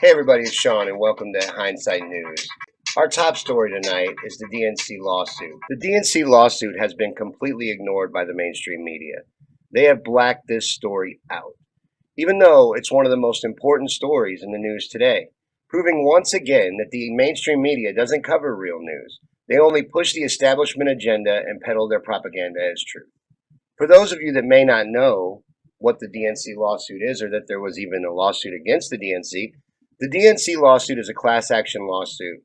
Hey everybody, it's Shawn and welcome to Hindsight News. Our top story tonight is the DNC lawsuit. The DNC lawsuit has been completely ignored by the mainstream media. They have blacked this story out, even though it's one of the most important stories in the news today, proving once again that the mainstream media doesn't cover real news. They only push the establishment agenda and peddle their propaganda as truth. For those of you that may not know what the DNC lawsuit is, or that there was even a lawsuit against the DNC lawsuit is a class action lawsuit.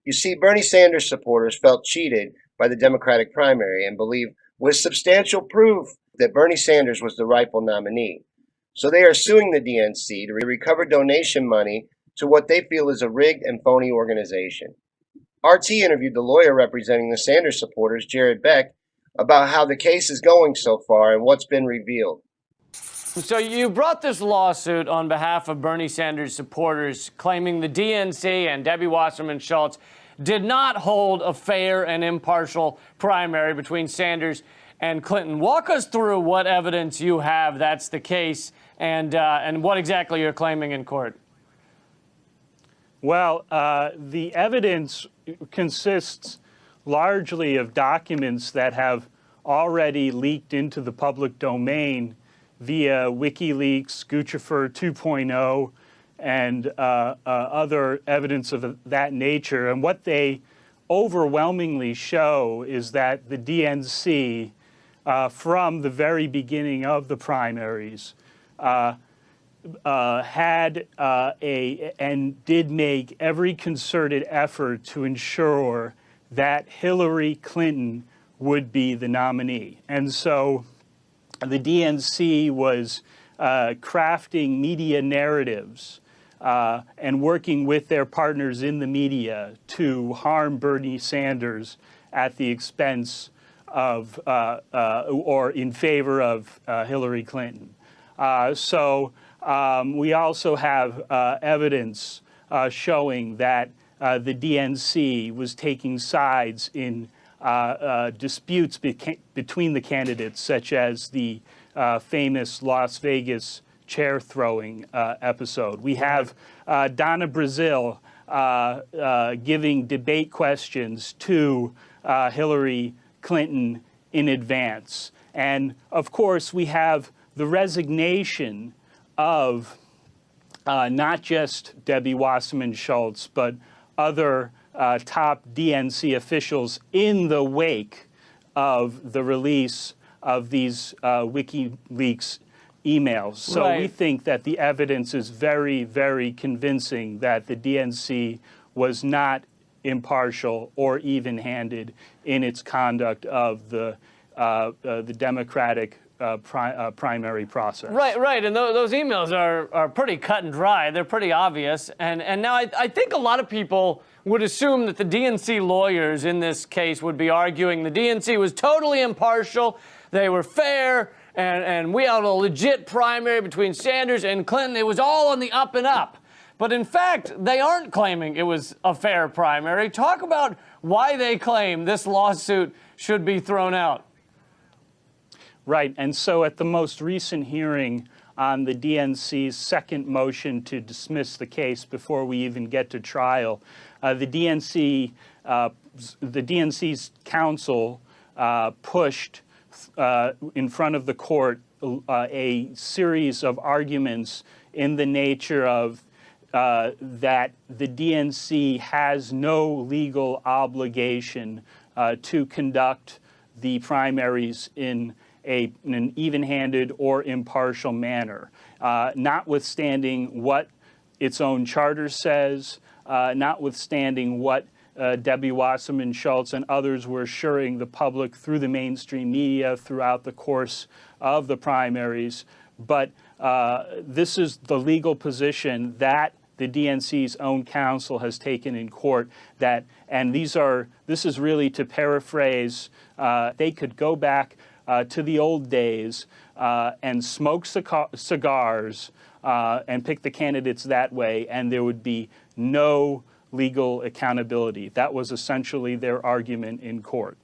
You see, Bernie Sanders supporters felt cheated by the Democratic primary and believe with substantial proof that Bernie Sanders was the rightful nominee. So they are suing the DNC to recover donation money to what they feel is a rigged and phony organization. RT interviewed the lawyer representing the Sanders supporters, Jared Beck, about how the case is going so far and what's been revealed. So you brought this lawsuit on behalf of Bernie Sanders supporters, claiming the DNC and Debbie Wasserman Schultz did not hold a fair and impartial primary between Sanders and Clinton. Walk us through what evidence you have that's the case and what exactly you're claiming in court. Well, the evidence consists largely of documents that have already leaked into the public domain via WikiLeaks, Guccifer 2.0, and other evidence of that nature. And what they overwhelmingly show is that the DNC, from the very beginning of the primaries, had and did make every concerted effort to ensure that Hillary Clinton would be the nominee. And so the DNC was crafting media narratives and working with their partners in the media to harm Bernie Sanders at the expense of or in favor of Hillary Clinton. We also have evidence showing that the DNC was taking sides in disputes between the candidates, such as the famous Las Vegas chair throwing episode. We have Donna Brazile giving debate questions to Hillary Clinton in advance. And of course, we have the resignation of not just Debbie Wasserman Schultz, but other top DNC officials in the wake of the release of these WikiLeaks emails. So Right. We think that the evidence is very, very convincing that the DNC was not impartial or even-handed in its conduct of the Democratic primary process. Right, and those emails are pretty cut and dry. They're pretty obvious. And now I think a lot of people would assume that the DNC lawyers in this case would be arguing the DNC was totally impartial, they were fair, and we had a legit primary between Sanders and Clinton. It was all on the up and up. But in fact, they aren't claiming it was a fair primary. Talk about why they claim this lawsuit should be thrown out. Right, and so at the most recent hearing on the DNC's second motion to dismiss the case before we even get to trial, the DNC's counsel pushed in front of the court a series of arguments in the nature of that the DNC has no legal obligation to conduct the primaries in an even-handed or impartial manner, notwithstanding what its own charter says, notwithstanding what Debbie Wasserman Schultz and others were assuring the public through the mainstream media throughout the course of the primaries. But this is the legal position that the DNC's own counsel has taken in court, and this is really to paraphrase, they could go back to the old days and smoke cigars and pick the candidates that way, and there would be no legal accountability. That was essentially their argument in court.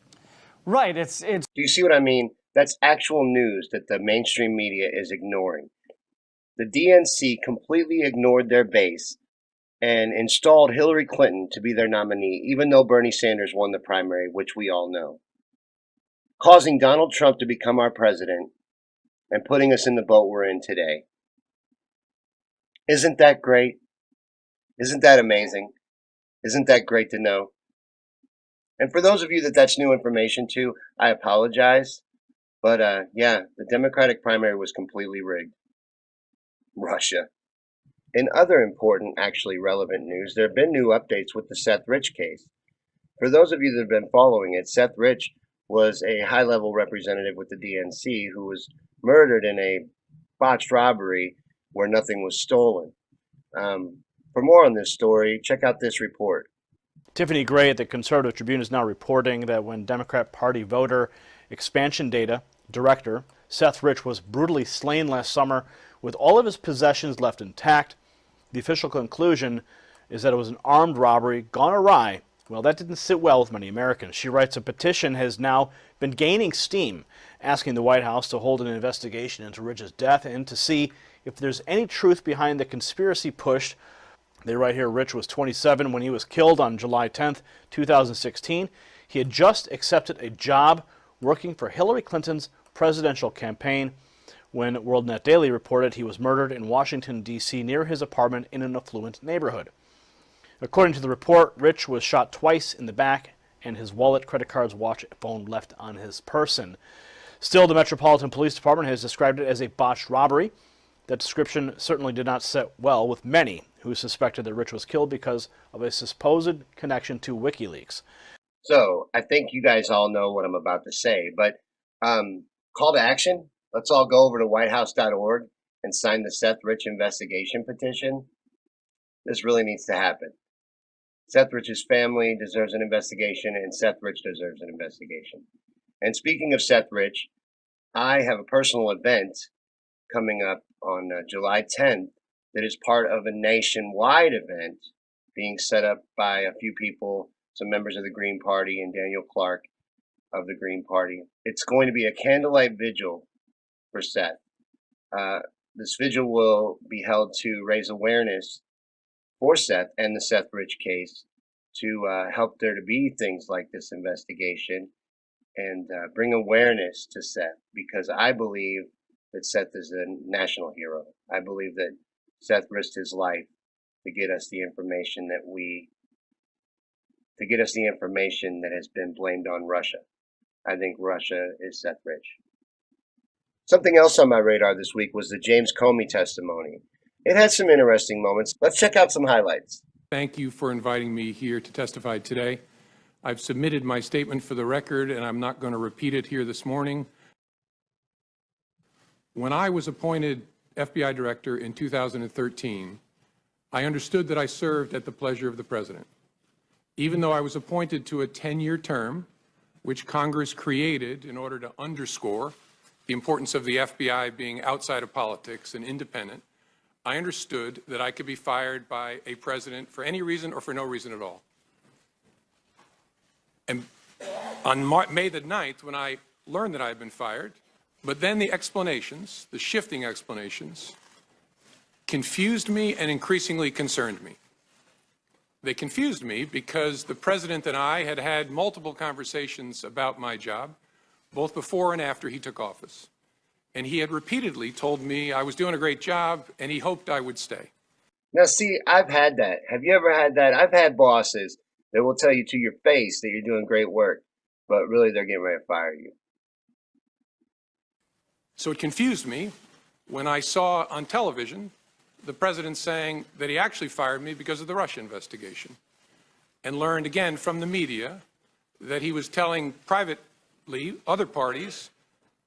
Right, it's. Do you see what I mean? That's actual news that the mainstream media is ignoring. The DNC completely ignored their base and installed Hillary Clinton to be their nominee, even though Bernie Sanders won the primary, which we all know, causing Donald Trump to become our president and putting us in the boat we're in today. Isn't that great? Isn't that amazing? Isn't that great to know? And for those of you that's new information to, I apologize. But yeah, the Democratic primary was completely rigged. Russia. In other important, actually relevant news, there have been new updates with the Seth Rich case. For those of you that have been following it, Seth Rich was a high-level representative with the DNC who was murdered in a botched robbery where nothing was stolen. For more on this story, check out this report. Tiffany Gray at the Conservative Tribune is now reporting that when Democrat Party voter expansion data director Seth Rich was brutally slain last summer with all of his possessions left intact, the official conclusion is that it was an armed robbery gone awry. Well, that didn't sit well with many Americans. She writes a petition has now been gaining steam, asking the White House to hold an investigation into Rich's death and to see if there's any truth behind the conspiracy pushed. They write here, Rich was 27 when he was killed on July 10th, 2016. He had just accepted a job working for Hillary Clinton's presidential campaign when WorldNet Daily reported he was murdered in Washington, D.C. near his apartment in an affluent neighborhood. According to the report, Rich was shot twice in the back and his wallet, credit cards, watch, and phone left on his person. Still, the Metropolitan Police Department has described it as a botched robbery. That description certainly did not sit well with many who suspected that Rich was killed because of a supposed connection to WikiLeaks. So, I think you guys all know what I'm about to say, but call to action. Let's all go over to whitehouse.org and sign the Seth Rich investigation petition. This really needs to happen. Seth Rich's family deserves an investigation, and Seth Rich deserves an investigation. And speaking of Seth Rich, I have a personal event coming up on July 10th that is part of a nationwide event being set up by a few people, some members of the Green Party and Daniel Clark of the Green Party. It's going to be a candlelight vigil for Seth. This vigil will be held to raise awareness for Seth and the Seth Rich case, to help there to be things like this investigation and bring awareness to Seth, because I believe that Seth is a national hero. I believe that Seth risked his life to get us the information that has been blamed on Russia. I think Russia is Seth Rich. Something else on my radar this week was the James Comey testimony. It had some interesting moments. Let's check out some highlights. Thank you for inviting me here to testify today. I've submitted my statement for the record, and I'm not going to repeat it here this morning. When I was appointed FBI director in 2013, I understood that I served at the pleasure of the president. Even though I was appointed to a 10-year term, which Congress created in order to underscore the importance of the FBI being outside of politics and independent, I understood that I could be fired by a president for any reason or for no reason at all. And on May the 9th, when I learned that I had been fired, but then the explanations, the shifting explanations, confused me and increasingly concerned me. They confused me because the president and I had had multiple conversations about my job, both before and after he took office. And he had repeatedly told me I was doing a great job and he hoped I would stay. Now, see, I've had that. Have you ever had that? I've had bosses that will tell you to your face that you're doing great work, but really they're getting ready to fire you. So it confused me when I saw on television the president saying that he actually fired me because of the Russia investigation, and learned again from the media that he was telling privately other parties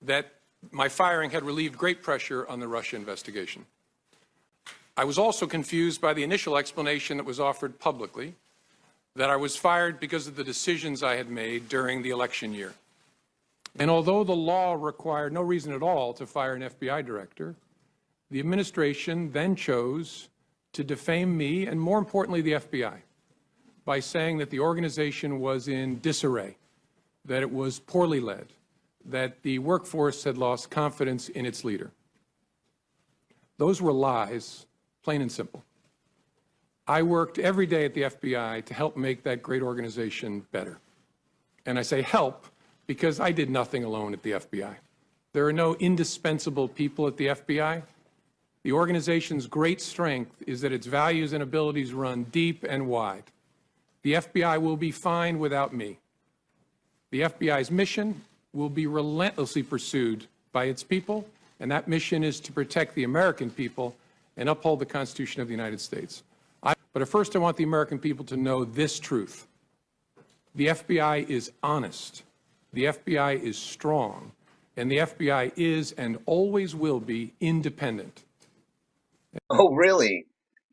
that my firing had relieved great pressure on the Russia investigation. I was also confused by the initial explanation that was offered publicly that I was fired because of the decisions I had made during the election year. And although the law required no reason at all to fire an FBI director, the administration then chose to defame me and, more importantly, the FBI by saying that the organization was in disarray, that it was poorly led, that the workforce had lost confidence in its leader. Those were lies, plain and simple. I worked every day at the FBI to help make that great organization better. And I say help because I did nothing alone at the FBI. There are no indispensable people at the FBI. The organization's great strength is that its values and abilities run deep and wide. The FBI will be fine without me. The FBI's mission will be relentlessly pursued by its people, and that mission is to protect the American people and uphold the Constitution of the United States. But first, I want the American people to know this truth. The FBI is honest, the FBI is strong, and the FBI is and always will be independent. Oh, really?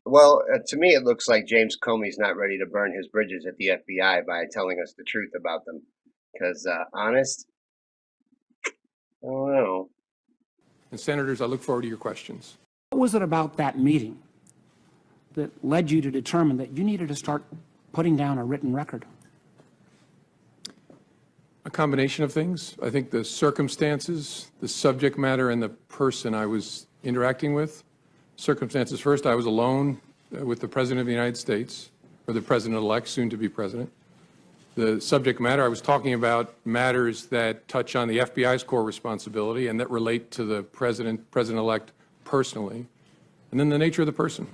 Well, to me, it looks like James Comey's not ready to burn his bridges at the FBI by telling us the truth about them. Because, honest, I don't know. And Senators, I look forward to your questions. What was it about that meeting that led you to determine that you needed to start putting down a written record? A combination of things. I think the circumstances, the subject matter, and the person I was interacting with. Circumstances first, I was alone with the President of the United States, or the President-elect, soon to be President. The subject matter, I was talking about matters that touch on the FBI's core responsibility and that relate to the President-elect personally. And then the nature of the person.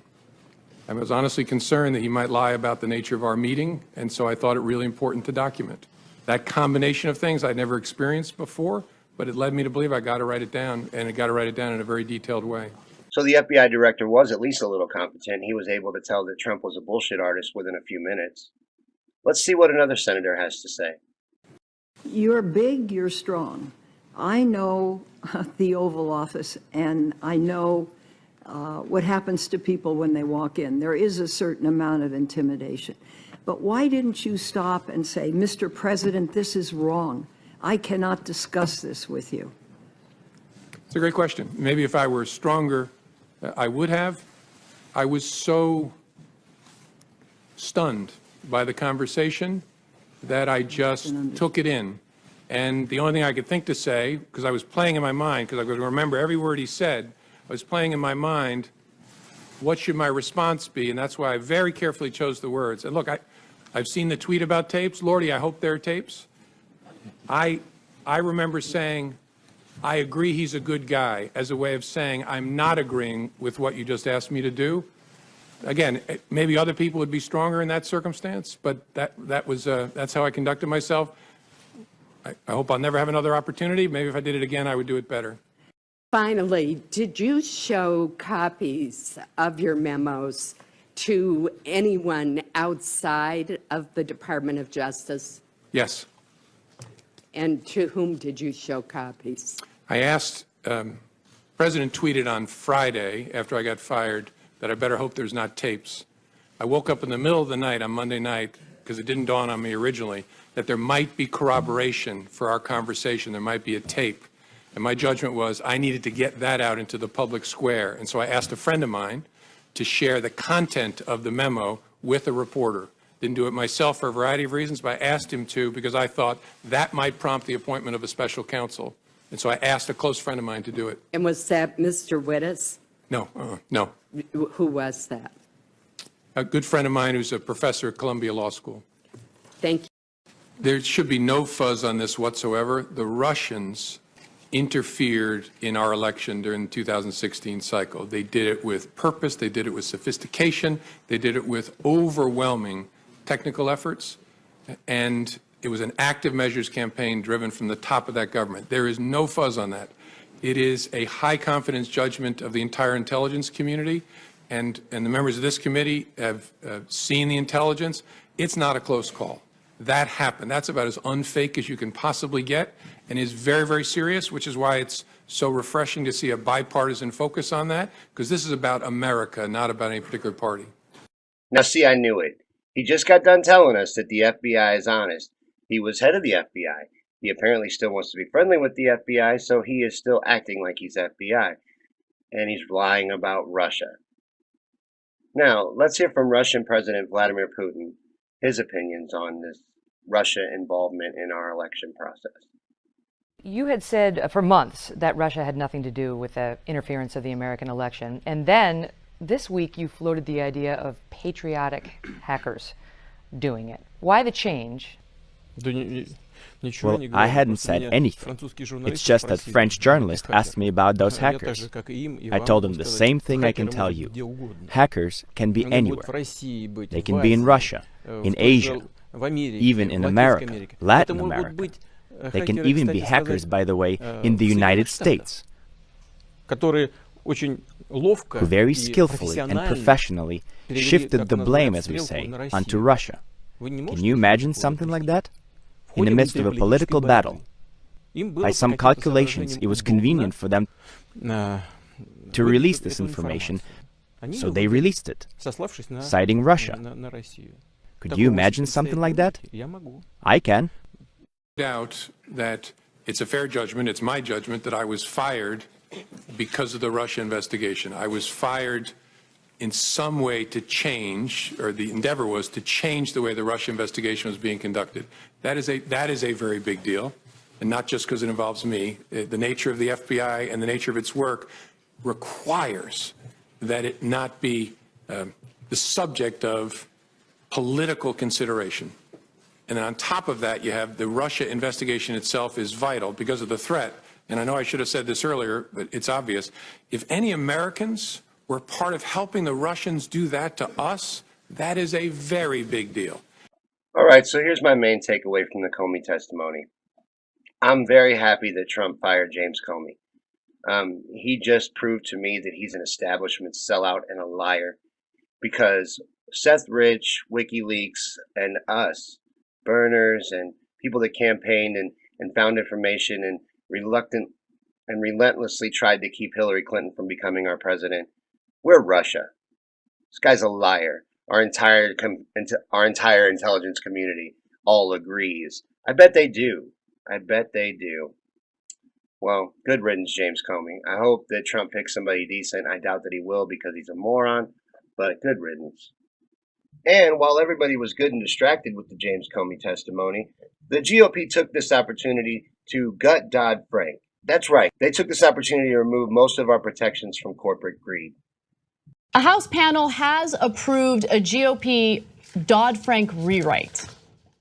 I was honestly concerned that he might lie about the nature of our meeting, and so I thought it really important to document. That combination of things I'd never experienced before, but it led me to believe I got to write it down, and I got to write it down in a very detailed way. So the FBI director was at least a little competent. He was able to tell that Trump was a bullshit artist within a few minutes. Let's see what another senator has to say. You're big, you're strong. I know the Oval Office, and I know what happens to people when they walk in. There is a certain amount of intimidation. But why didn't you stop and say, Mr. President, this is wrong. I cannot discuss this with you? It's a great question. Maybe if I were stronger, I would have. I was so stunned by the conversation that I just took it in. And the only thing I could think to say, because I was playing in my mind, because I could remember every word he said, I was playing in my mind, what should my response be? And that's why I very carefully chose the words. And look, I've seen the tweet about tapes. Lordy, I hope there are tapes. I remember saying, I agree he's a good guy, as a way of saying I'm not agreeing with what you just asked me to do. Again, maybe other people would be stronger in that circumstance, but that's how I conducted myself. I hope I'll never have another opportunity. Maybe if I did it again, I would do it better. Finally, did you show copies of your memos to anyone outside of the Department of Justice? Yes. And to whom did you show copies? I asked, President tweeted on Friday after I got fired that I better hope there's not tapes. I woke up in the middle of the night on Monday night, because it didn't dawn on me originally, that there might be corroboration for our conversation. There might be a tape. And my judgment was I needed to get that out into the public square. And so I asked a friend of mine to share the content of the memo with a reporter. Didn't do it myself for a variety of reasons, but I asked him to because I thought that might prompt the appointment of a special counsel. And so I asked a close friend of mine to do it. And was that Mr. Wittes? No, no. Who was that? A good friend of mine who's a professor at Columbia Law School. Thank you. There should be no fuzz on this whatsoever. The Russians interfered in our election during the 2016 cycle. They did it with purpose. They did it with sophistication. They did it with overwhelming technical efforts. And it was an active measures campaign driven from the top of that government. There is no fuzz on that. It is a high confidence judgment of the entire intelligence community. And the members of this committee have seen the intelligence. It's not a close call. That happened. That's about as unfake as you can possibly get and is very, very serious, which is why it's so refreshing to see a bipartisan focus on that, because this is about America, not about any particular party. Now, see, I knew it. He just got done telling us that the FBI is honest. He was head of the FBI. He apparently still wants to be friendly with the FBI, so he is still acting like he's FBI. And he's lying about Russia. Now, let's hear from Russian President Vladimir Putin, his opinions on this Russia involvement in our election process. You had said for months that Russia had nothing to do with the interference of the American election. And then this week you floated the idea of patriotic hackers doing it. Why the change? Well, I hadn't said anything. It's just that French journalist asked me about those hackers. I told him the same thing I can tell you. Hackers can be anywhere. They can be in Russia, in Asia, even in America, Latin America. They can even be hackers, by the way, in the United States, who very skillfully and professionally shifted the blame, as we say, onto Russia. Can you imagine something like that? In the midst of a political battle. By some calculations, it was convenient for them to release this information, so they released it, citing Russia. Could you imagine something like that? I can. Doubt that it's a fair judgment, it's my judgment, that I was fired because of the Russia investigation. I was fired in some way to change, or the endeavor was to change the way the Russia investigation was being conducted. That is a very big deal, and not just because it involves me. The nature of the FBI and the nature of its work requires that it not be the subject of political consideration. And then on top of that, you have the Russia investigation itself is vital because of the threat. And I know I should have said this earlier, but it's obvious. If any Americans were part of helping the Russians do that to us, that is a very big deal. All right, so here's my main takeaway from the Comey testimony. I'm very happy that Trump fired James Comey. He just proved to me that he's an establishment sellout and a liar, because Seth Rich, WikiLeaks, and us, burners and people that campaigned and found information and relentlessly tried to keep Hillary Clinton from becoming our president, we're Russia. This guy's a liar. Our entire intelligence community all agrees. I bet they do. I bet they do. Well, good riddance, James Comey. I hope that Trump picks somebody decent. I doubt that he will because he's a moron, but good riddance. And while everybody was good and distracted with the James Comey testimony, the GOP took this opportunity to gut Dodd-Frank. That's right. They took this opportunity to remove most of our protections from corporate greed. A House panel has approved a GOP Dodd-Frank rewrite.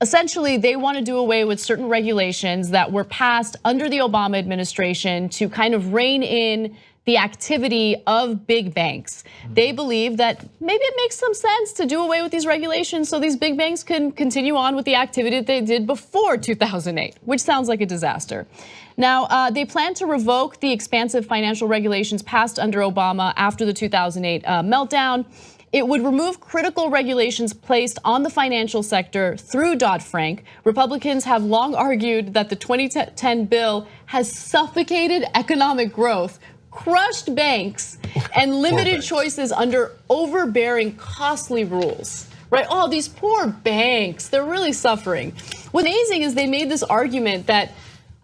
Essentially, they want to do away with certain regulations that were passed under the Obama administration to kind of rein in the activity of big banks. They believe that maybe it makes some sense to do away with these regulations so these big banks can continue on with the activity that they did before 2008, which sounds like a disaster. Now, they plan to revoke the expansive financial regulations passed under Obama after the 2008 meltdown. It would remove critical regulations placed on the financial sector through Dodd-Frank. Republicans have long argued that the 2010 bill has suffocated economic growth, crushed banks, and limited choices under overbearing, costly rules. Right? Oh, these poor banks, they're really suffering. What's amazing is they made this argument that,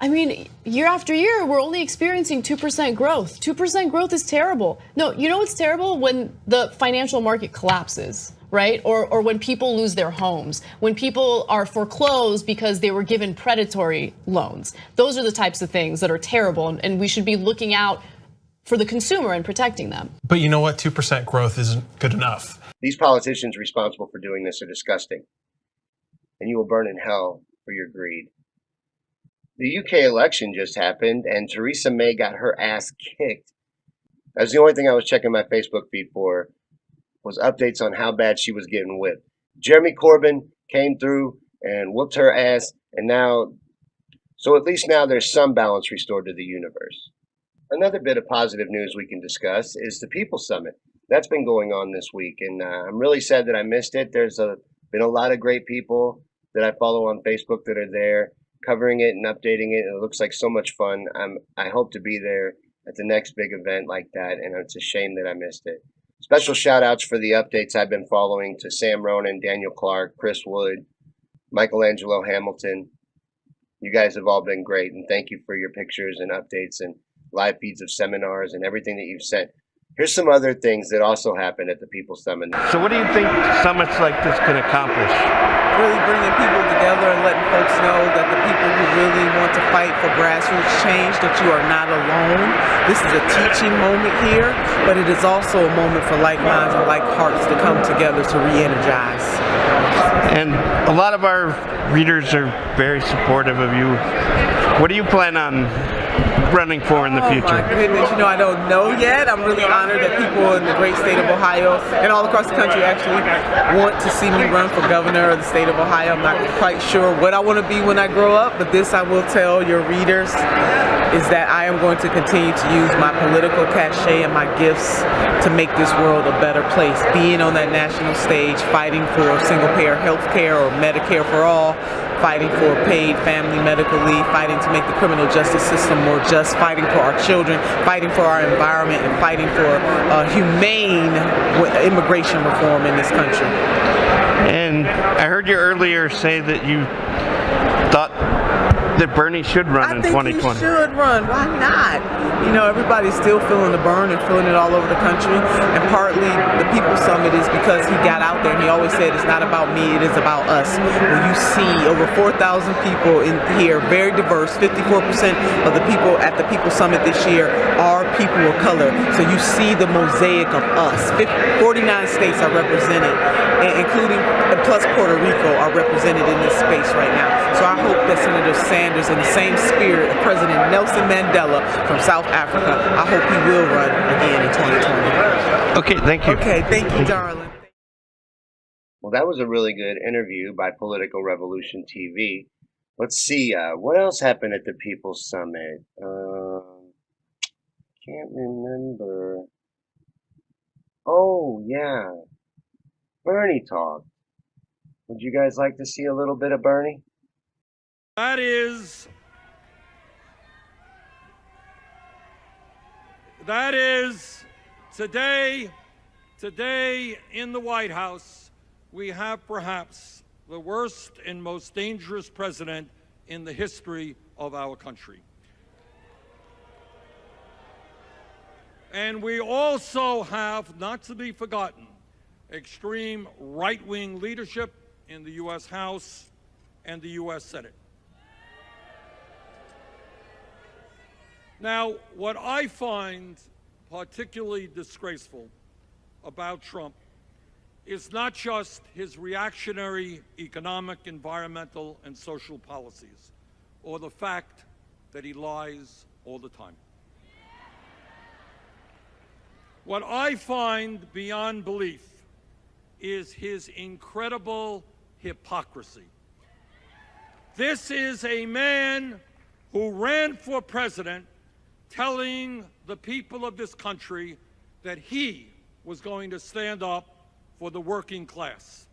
I mean, year after year, we're only experiencing 2% growth. 2% growth is terrible. No, you know what's terrible? When the financial market collapses, right? Or when people lose their homes, when people are foreclosed because they were given predatory loans. Those are the types of things that are terrible, and we should be looking out for the consumer and protecting them. But you know what? 2% growth isn't good enough. These politicians responsible for doing this are disgusting, and you will burn in hell for your greed. The UK election just happened, and Theresa May got her ass kicked. That's the only thing I was checking my Facebook feed for, was updates on how bad she was getting whipped. Jeremy Corbyn came through and whooped her ass, and now, so at least now there's some balance restored to the universe. Another bit of positive news we can discuss is the People's Summit. That's been going on this week, and I'm really sad that I missed it. There's been a lot of great people that I follow on Facebook that are there, covering it and updating it, and it looks like so much fun. I hope to be there at the next big event like that, and it's a shame that I missed it. Special shout outs for the updates I've been following to Sam Ronan, Daniel Clark, Chris Wood, Michelangelo Hamilton. You guys have all been great, and thank you for your pictures and updates and live feeds of seminars and everything that you've sent. Here's some other things that also happened at the People's Summit. So what do you think summits like this can accomplish? Really bringing people together and letting folks know that the people who really want to fight for grassroots change, that you are not alone. This is a teaching moment here, but it is also a moment for like minds and like hearts to come together to re-energize. And a lot of our readers are very supportive of you. What do you plan on running for in the future? Oh my goodness, I don't know yet. I'm really honored that people in the great state of Ohio and all across the country actually want to see me run for governor of the state of Ohio. I'm not quite sure what I want to be when I grow up, but this I will tell your readers is that I am going to continue to use my political cachet and my gifts to make this world a better place. Being on that national stage, fighting for single-payer health care or Medicare for all, fighting for paid family medical leave, fighting to make the criminal justice system more just, fighting for our children, fighting for our environment, and fighting for humane immigration reform in this country. And I heard you earlier say that you thought that Bernie should run in 2020. I think he should run. Why not? Everybody's still feeling the burn and feeling it all over the country. And partly the People's Summit is because he got out there and he always said it's not about me, it is about us. When you see over 4,000 people in here, very diverse, 54% of the people at the People's Summit this year are people of color. So you see the mosaic of us. 49 states are represented, including plus Puerto Rico are represented in this space right now. So I hope that Senator Sanders, in the same spirit of President Nelson Mandela from South Africa, I hope he will run again in 2020. Okay, thank you. Okay, thank you, darling. Well, that was a really good interview by Political Revolution TV. Let's see, what else happened at the People's Summit? Can't remember. Oh, yeah. Bernie talked. Would you guys like to see a little bit of Bernie? That is today in the White House, we have perhaps the worst and most dangerous president in the history of our country. And we also have, not to be forgotten, extreme right-wing leadership in the U.S. House and the U.S. Senate. Now, what I find particularly disgraceful about Trump is not just his reactionary economic, environmental, and social policies, or the fact that he lies all the time. What I find beyond belief is his incredible hypocrisy. This is a man who ran for president telling the people of this country that he was going to stand up for the working class,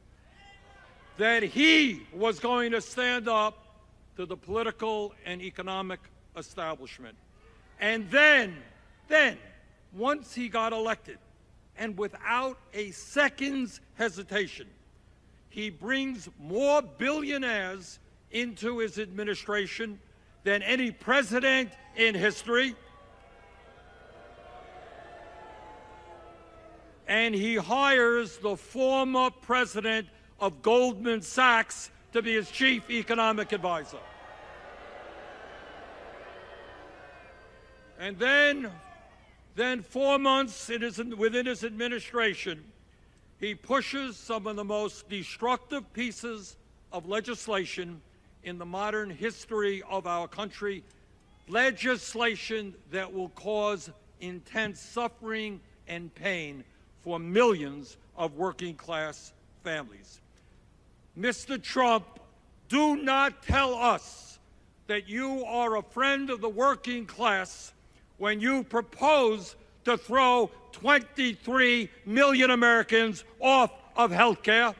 that he was going to stand up to the political and economic establishment. And then, once he got elected, and without a second's hesitation, he brings more billionaires into his administration than any president in history. And he hires the former president of Goldman Sachs to be his chief economic advisor. And then 4 months within his administration, he pushes some of the most destructive pieces of legislation in the modern history of our country, legislation that will cause intense suffering and pain for millions of working-class families. Mr. Trump, do not tell us that you are a friend of the working class when you propose to throw 23 million Americans off of health care.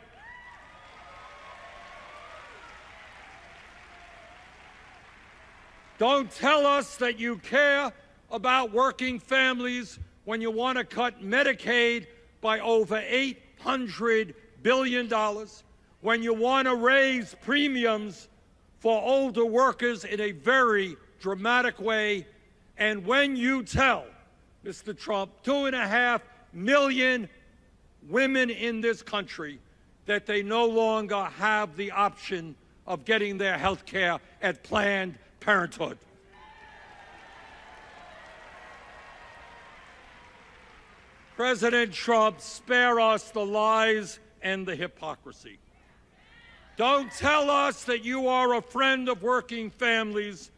Don't tell us that you care about working families when you want to cut Medicaid by over $800 billion, when you want to raise premiums for older workers in a very dramatic way, and when you tell Mr. Trump, 2.5 million women in this country that they no longer have the option of getting their health care at Planned Parenthood. President Trump, spare us the lies and the hypocrisy. Don't tell us that you are a friend of working families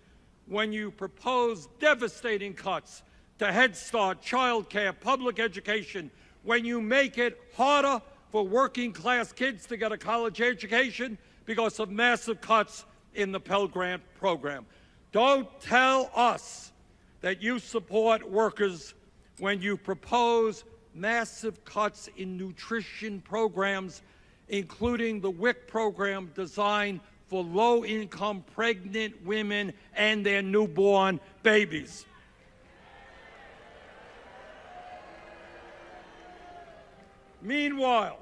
when you propose devastating cuts to Head Start, child care, public education, when you make it harder for working class kids to get a college education because of massive cuts in the Pell Grant program. Don't tell us that you support workers when you propose massive cuts in nutrition programs, including the WIC program designed for low-income pregnant women and their newborn babies. Meanwhile,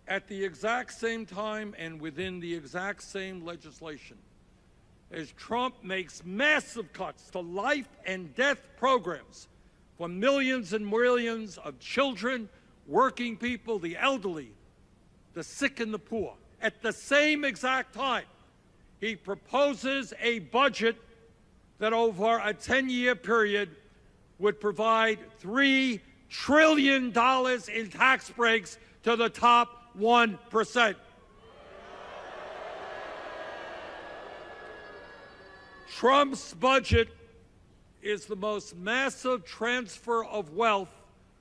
at the exact same time and within the exact same legislation, as Trump makes massive cuts to life and death programs for millions and millions of children, working people, the elderly, the sick and the poor, at the same exact time, he proposes a budget that over a 10-year period would provide $3 trillion in tax breaks to the top 1%. Trump's budget is the most massive transfer of wealth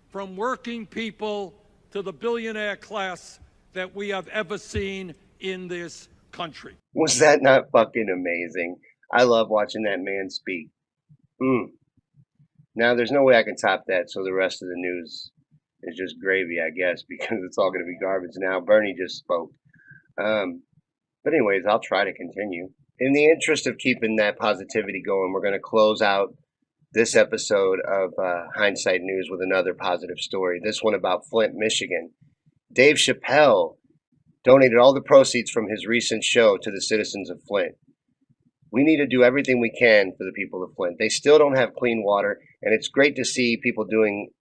from working people to the billionaire class that we have ever seen in this country. Was that not fucking amazing? I love watching that man speak. Now, there's no way I can top that, so the rest of the news is just gravy, I guess, because it's all going to be garbage now. Bernie just spoke. But anyways, I'll try to continue. In the interest of keeping that positivity going, we're going to close out this episode of Hindsight News with another positive story. This one about Flint, Michigan. Dave Chappelle donated all the proceeds from his recent show to the citizens of Flint. We need to do everything we can for the people of Flint. They still don't have clean water, and it's great to see people doing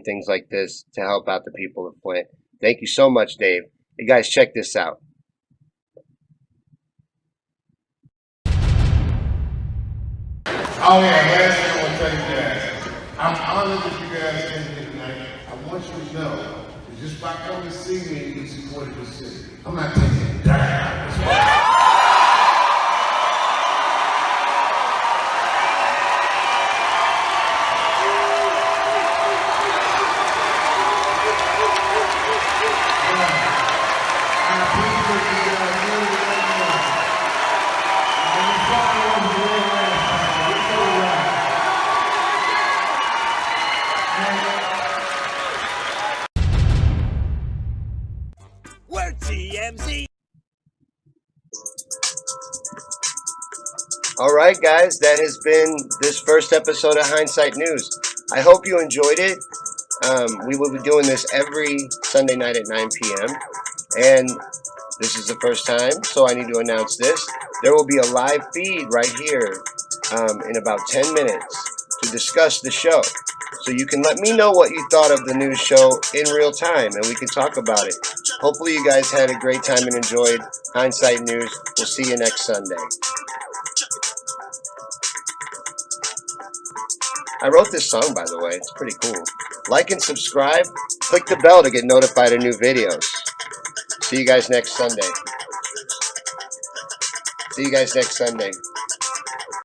things like this to help out the people of Flint. Thank you so much, Dave. Hey guys, check this out. Oh yeah, last thing I want to tell you guys. I'm honored that you guys came here tonight. I want you to know that just by coming to see me, you supported the city. I'm not taking it down. We're TMZ. All right, guys, that has been this first episode of Hindsight News. I hope you enjoyed it. We will be doing this every Sunday night at 9 p.m. And this is the first time, so I need to announce this. There will be a live feed right here in about 10 minutes to discuss the show. So you can let me know what you thought of the news show in real time, and we can talk about it. Hopefully you guys had a great time and enjoyed Hindsight News. We'll see you next Sunday. I wrote this song, by the way. It's pretty cool. Like and subscribe. Click the bell to get notified of new videos. See you guys next Sunday.